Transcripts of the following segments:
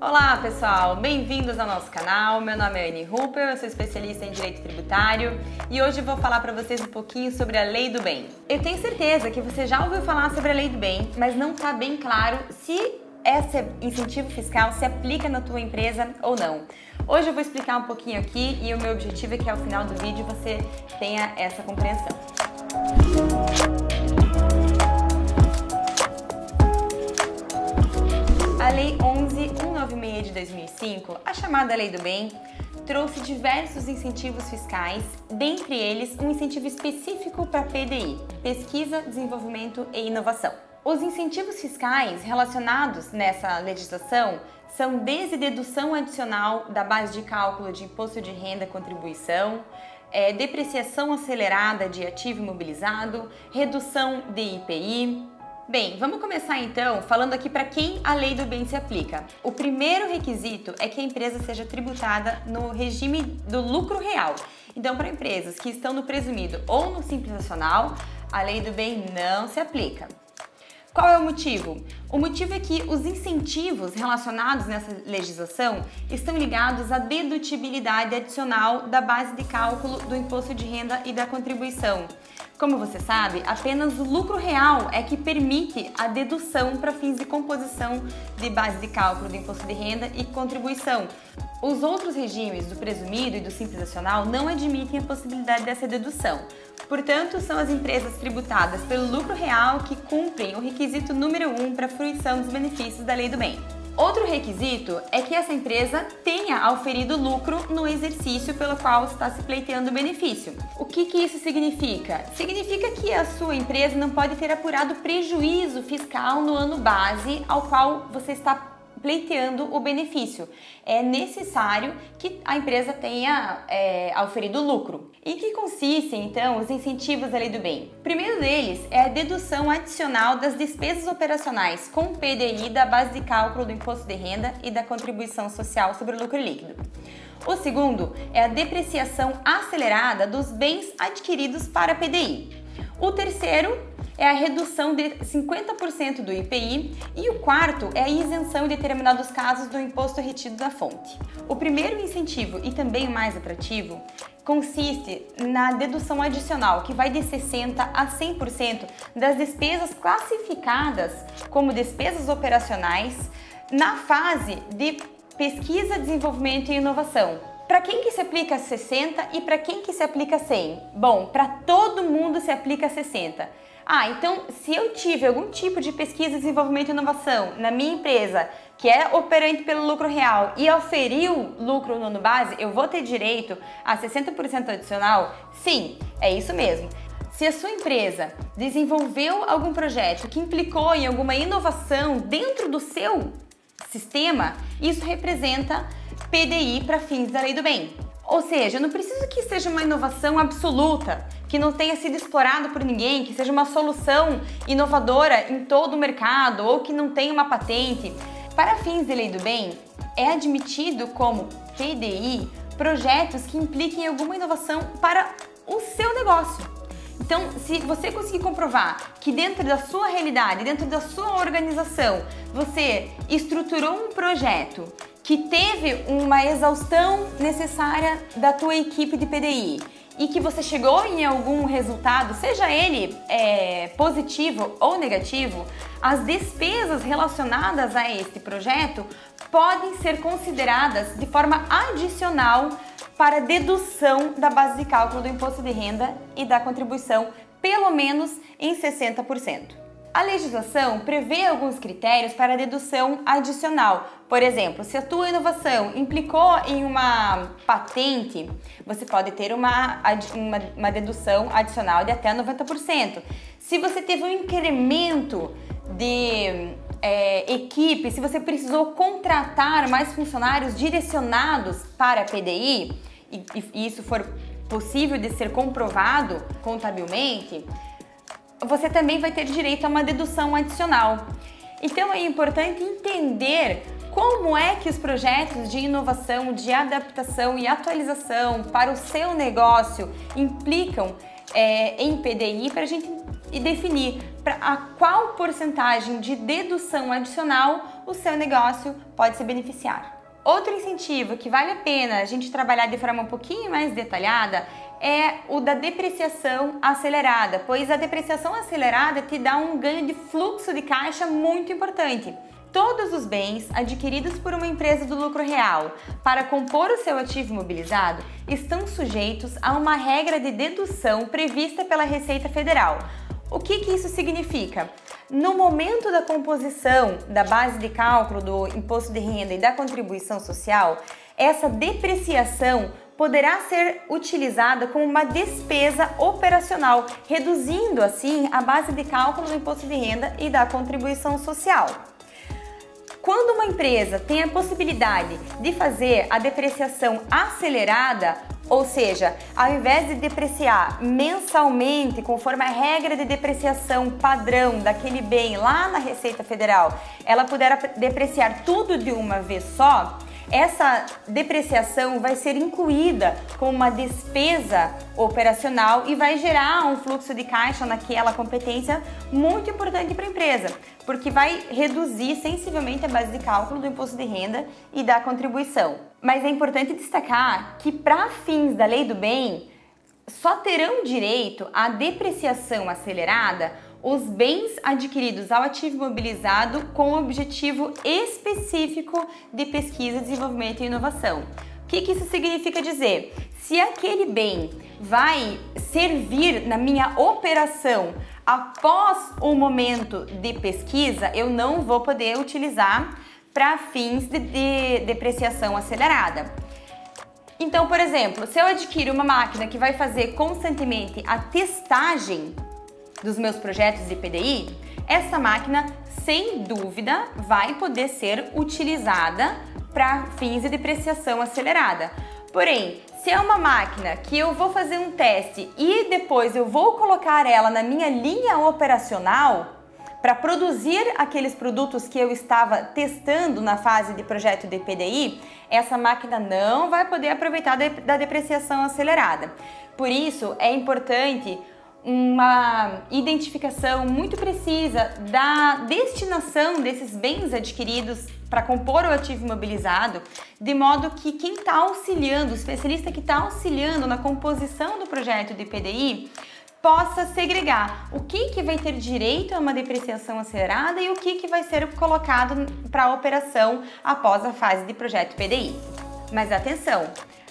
Olá pessoal, bem-vindos ao nosso canal. Meu nome é Anne Rupper, eu sou especialista em Direito Tributário e hoje eu vou falar para vocês um pouquinho sobre a Lei do Bem. Eu tenho certeza que você já ouviu falar sobre a Lei do Bem, mas não está bem claro se esse incentivo fiscal se aplica na tua empresa ou não. Hoje eu vou explicar um pouquinho aqui e o meu objetivo é que ao final do vídeo você tenha essa compreensão. A Lei 11.196 de 2005, a chamada Lei do Bem, trouxe diversos incentivos fiscais, dentre eles um incentivo específico para PDI, Pesquisa, Desenvolvimento e Inovação. Os incentivos fiscais relacionados nessa legislação são desde dedução adicional da base de cálculo de imposto de renda e contribuição, depreciação acelerada de ativo imobilizado, redução de IPI. Bem, vamos começar então falando aqui para quem a Lei do Bem se aplica. O primeiro requisito é que a empresa seja tributada no regime do lucro real. Então, para empresas que estão no presumido ou no simples nacional, a Lei do Bem não se aplica. Qual é o motivo? O motivo é que os incentivos relacionados nessa legislação estão ligados à dedutibilidade adicional da base de cálculo do imposto de renda e da contribuição. Como você sabe, apenas o lucro real é que permite a dedução para fins de composição de base de cálculo do imposto de renda e contribuição. Os outros regimes do presumido e do simples nacional não admitem a possibilidade dessa dedução. Portanto, são as empresas tributadas pelo lucro real que cumprem o requisito número 1 para a fruição dos benefícios da Lei do Bem. Outro requisito é que essa empresa tenha auferido lucro no exercício pelo qual está se pleiteando o benefício. O que isso significa? Significa que a sua empresa não pode ter apurado prejuízo fiscal no ano base ao qual você está pleiteando o benefício. É necessário que a empresa tenha auferido lucro. Em que consistem, então, os incentivos da Lei do Bem? O primeiro deles é a dedução adicional das despesas operacionais com PDI da base de cálculo do imposto de renda e da contribuição social sobre o lucro líquido. O segundo é a depreciação acelerada dos bens adquiridos para PDI. O terceiro é a redução de 50% do IPI e o quarto é a isenção em determinados casos do imposto retido da fonte. O primeiro incentivo e também o mais atrativo consiste na dedução adicional, que vai de 60% a 100% das despesas classificadas como despesas operacionais na fase de pesquisa, desenvolvimento e inovação. Para quem que se aplica 60 e para quem que se aplica 100? Bom, para todo mundo se aplica 60. Então, se eu tive algum tipo de pesquisa, desenvolvimento e inovação na minha empresa que é operante pelo lucro real e auferiu lucro no ano base, eu vou ter direito a 60% adicional? Sim, é isso mesmo. Se a sua empresa desenvolveu algum projeto que implicou em alguma inovação dentro do seu sistema, isso representa PDI para fins da Lei do Bem. Ou seja, eu não preciso que seja uma inovação absoluta, que não tenha sido explorado por ninguém, que seja uma solução inovadora em todo o mercado ou que não tenha uma patente. Para fins de Lei do Bem, é admitido como PDI projetos que impliquem alguma inovação para o seu negócio. Então, se você conseguir comprovar que dentro da sua realidade, dentro da sua organização, você estruturou um projeto que teve uma exaustão necessária da tua equipe de PDI e que você chegou em algum resultado, seja ele positivo ou negativo, as despesas relacionadas a este projeto podem ser consideradas de forma adicional para dedução da base de cálculo do imposto de renda e da contribuição, pelo menos em 60%. A legislação prevê alguns critérios para dedução adicional. Por exemplo, se a tua inovação implicou em uma patente, você pode ter uma dedução adicional de até 90%. Se você teve um incremento de equipe, se você precisou contratar mais funcionários direcionados para a PDI, e isso for possível de ser comprovado contabilmente, você também vai ter direito a uma dedução adicional. Então é importante entender como é que os projetos de inovação, de adaptação e atualização para o seu negócio implicam em PDI para a gente definir a qual porcentagem de dedução adicional o seu negócio pode se beneficiar. Outro incentivo que vale a pena a gente trabalhar de forma um pouquinho mais detalhada é o da depreciação acelerada, pois a depreciação acelerada te dá um ganho de fluxo de caixa muito importante. Todos os bens adquiridos por uma empresa do lucro real para compor o seu ativo imobilizado estão sujeitos a uma regra de dedução prevista pela Receita Federal. O que isso significa? No momento da composição da base de cálculo do imposto de renda e da contribuição social, essa depreciação poderá ser utilizada como uma despesa operacional, reduzindo assim a base de cálculo do imposto de renda e da contribuição social. Quando uma empresa tem a possibilidade de fazer a depreciação acelerada, ou seja, ao invés de depreciar mensalmente, conforme a regra de depreciação padrão daquele bem lá na Receita Federal, ela puder depreciar tudo de uma vez só, essa depreciação vai ser incluída como uma despesa operacional e vai gerar um fluxo de caixa naquela competência muito importante para a empresa, porque vai reduzir sensivelmente a base de cálculo do imposto de renda e da contribuição. Mas é importante destacar que, para fins da Lei do Bem, só terão direito à depreciação acelerada os bens adquiridos ao ativo imobilizado com objetivo específico de pesquisa, desenvolvimento e inovação. O que isso significa dizer? Se aquele bem vai servir na minha operação após o momento de pesquisa, eu não vou poder utilizar para fins de depreciação acelerada. Então, por exemplo, se eu adquiro uma máquina que vai fazer constantemente a testagem dos meus projetos de PDI, essa máquina, sem dúvida, vai poder ser utilizada para fins de depreciação acelerada. Porém, se é uma máquina que eu vou fazer um teste e depois eu vou colocar ela na minha linha operacional para produzir aqueles produtos que eu estava testando na fase de projeto de PDI, essa máquina não vai poder aproveitar da depreciação acelerada. Por isso, é importante uma identificação muito precisa da destinação desses bens adquiridos para compor o ativo imobilizado, de modo que quem está auxiliando, o especialista que está auxiliando na composição do projeto de PDI, possa segregar o que vai ter direito a uma depreciação acelerada e o que vai ser colocado para a operação após a fase de projeto PDI. Mas atenção!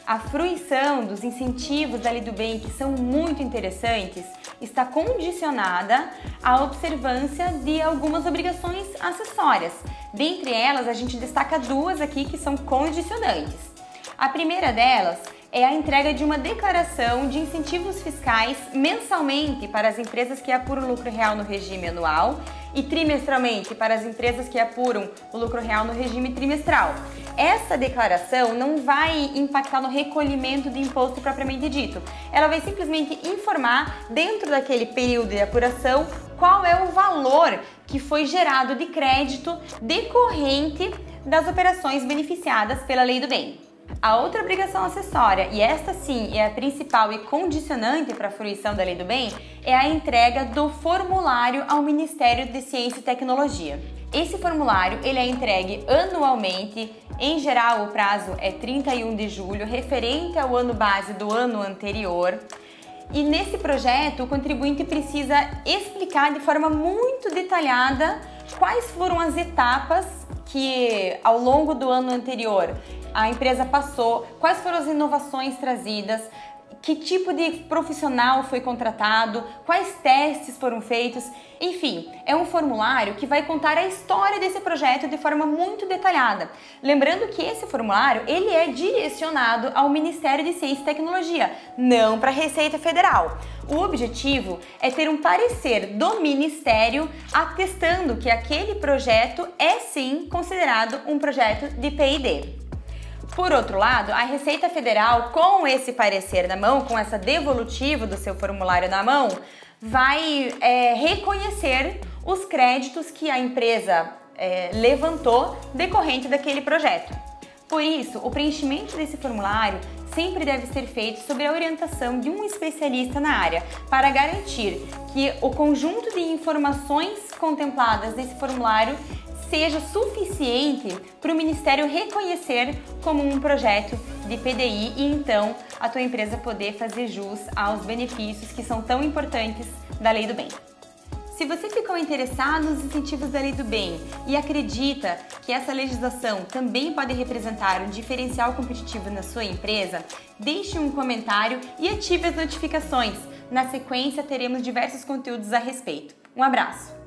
A fruição dos incentivos da Lei do Bem, que são muito interessantes, está condicionada à observância de algumas obrigações acessórias. Dentre elas, a gente destaca duas aqui que são condicionantes. A primeira delas é a entrega de uma declaração de incentivos fiscais mensalmente para as empresas que apuram lucro real no regime anual e trimestralmente para as empresas que apuram o lucro real no regime trimestral. Essa declaração não vai impactar no recolhimento de imposto propriamente dito. Ela vai simplesmente informar, dentro daquele período de apuração, qual é o valor que foi gerado de crédito decorrente das operações beneficiadas pela Lei do Bem. A outra obrigação acessória, e esta sim é a principal e condicionante para a fruição da Lei do Bem, é a entrega do formulário ao Ministério de Ciência e Tecnologia. Esse formulário ele é entregue anualmente, em geral o prazo é 31 de julho, referente ao ano base do ano anterior. E nesse projeto o contribuinte precisa explicar de forma muito detalhada quais foram as etapas que ao longo do ano anterior a empresa passou, quais foram as inovações trazidas, que tipo de profissional foi contratado, quais testes foram feitos, enfim, é um formulário que vai contar a história desse projeto de forma muito detalhada. Lembrando que esse formulário ele é direcionado ao Ministério de Ciência e Tecnologia, não para a Receita Federal. O objetivo é ter um parecer do Ministério atestando que aquele projeto é sim considerado um projeto de PID. Por outro lado, a Receita Federal, com esse parecer na mão, com essa devolutiva do seu formulário na mão, vai reconhecer os créditos que a empresa levantou decorrente daquele projeto. Por isso, o preenchimento desse formulário sempre deve ser feito sob a orientação de um especialista na área, para garantir que o conjunto de informações contempladas nesse formulário seja suficiente para o Ministério reconhecer como um projeto de PDI e então a tua empresa poder fazer jus aos benefícios que são tão importantes da Lei do Bem. Se você ficou interessado nos incentivos da Lei do Bem e acredita que essa legislação também pode representar um diferencial competitivo na sua empresa, deixe um comentário e ative as notificações. Na sequência, teremos diversos conteúdos a respeito. Um abraço!